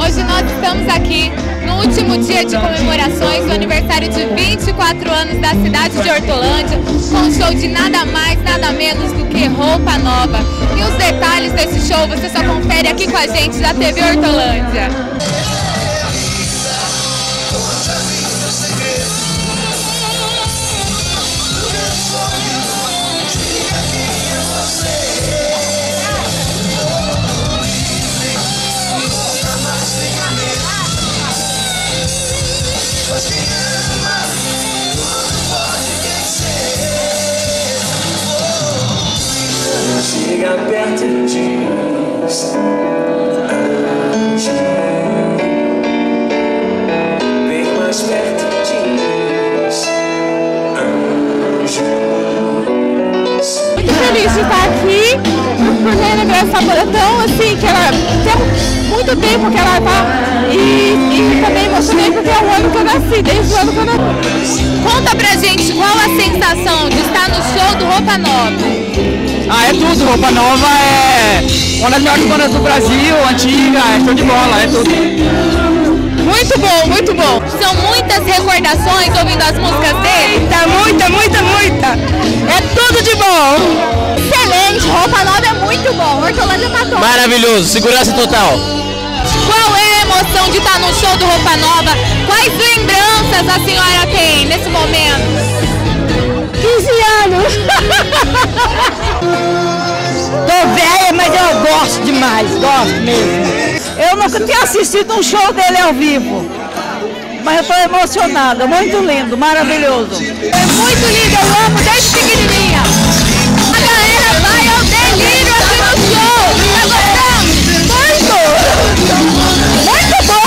Hoje nós estamos aqui no último dia de comemorações do aniversário de 24 anos da cidade de Hortolândia, com um show de nada mais, nada menos do que Roupa Nova. E os detalhes desse show você só confere aqui com a gente da TV Hortolândia. Chega perto e diz, anjo, vem mais perto e diz, anjo. Muito feliz de estar aqui, porque a aniversário é tão assim, que ela tem muito tempo que ela tá, e também emocionei porque é o ano que eu nasci, desde o ano que eu nasci. Conta pra gente qual a sensação de estar no show do Roupa Nova. Ah, é tudo, Roupa Nova é uma das melhores bandas do Brasil, antiga, é show de bola, é tudo. Muito bom, muito bom. São muitas recordações ouvindo as músicas dele? Muita. É tudo de bom. Excelente, Roupa Nova é muito bom, Hortolândia tá top. Maravilhoso, segurança total. Qual é a emoção de estar no show do Roupa Nova? Quais lembranças a senhora tem nesse momento? 15 anos. Tô velha, mas eu gosto demais, gosto mesmo. Eu nunca tinha assistido um show dele ao vivo, mas eu tô emocionada, muito lindo, maravilhoso. É muito lindo, eu amo desde pequenininha. A galera vai ao delírio aqui no show. Tá gostando? Muito bom!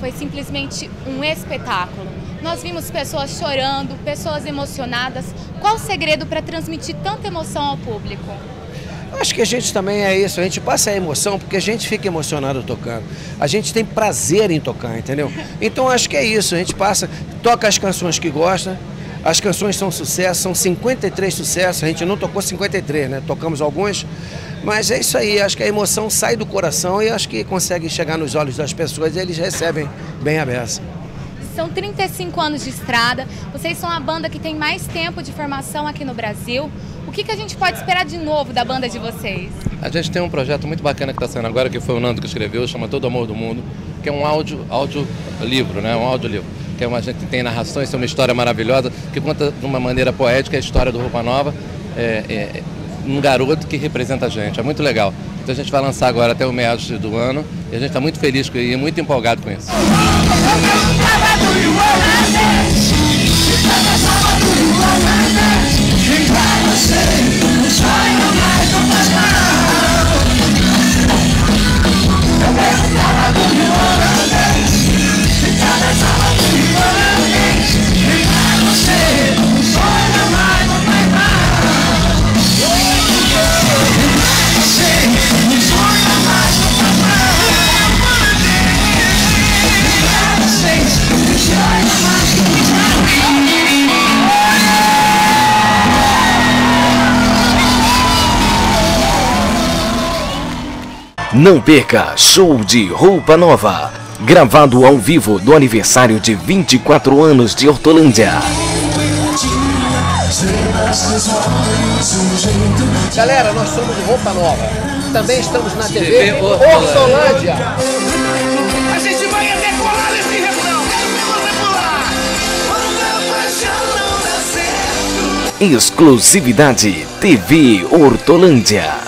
Foi simplesmente um espetáculo. Nós vimos pessoas chorando, pessoas emocionadas. Qual o segredo para transmitir tanta emoção ao público? Acho que a gente também é isso, a gente passa a emoção porque a gente fica emocionado tocando. A gente tem prazer em tocar, entendeu? Então acho que é isso, a gente toca as canções que gosta. As canções são sucesso, são 53 sucessos, a gente não tocou 53, né? Tocamos alguns, mas é isso aí, acho que a emoção sai do coração e acho que consegue chegar nos olhos das pessoas e eles recebem bem a beça. São 35 anos de estrada, vocês são a banda que tem mais tempo de formação aqui no Brasil. O que a gente pode esperar de novo da banda de vocês? A gente tem um projeto muito bacana que está saindo agora, que foi o Nando que escreveu, chama Todo Amor do Mundo, que é um audiolivro, né? Um audiolivro. Que é uma gente que tem narrações, tem uma história maravilhosa, que conta de uma maneira poética a história do Roupa Nova, um garoto que representa a gente, é muito legal. Então a gente vai lançar agora até o meados do ano e a gente está muito feliz e muito empolgado com isso. Não perca show de Roupa Nova, gravado ao vivo do aniversário de 24 anos de Hortolândia. Galera, nós somos Roupa Nova, também estamos na TV Hortolândia. A gente vai até colar nesse refrão, quero ver você pular. Quando a paixão não dá certo. Exclusividade TV Hortolândia.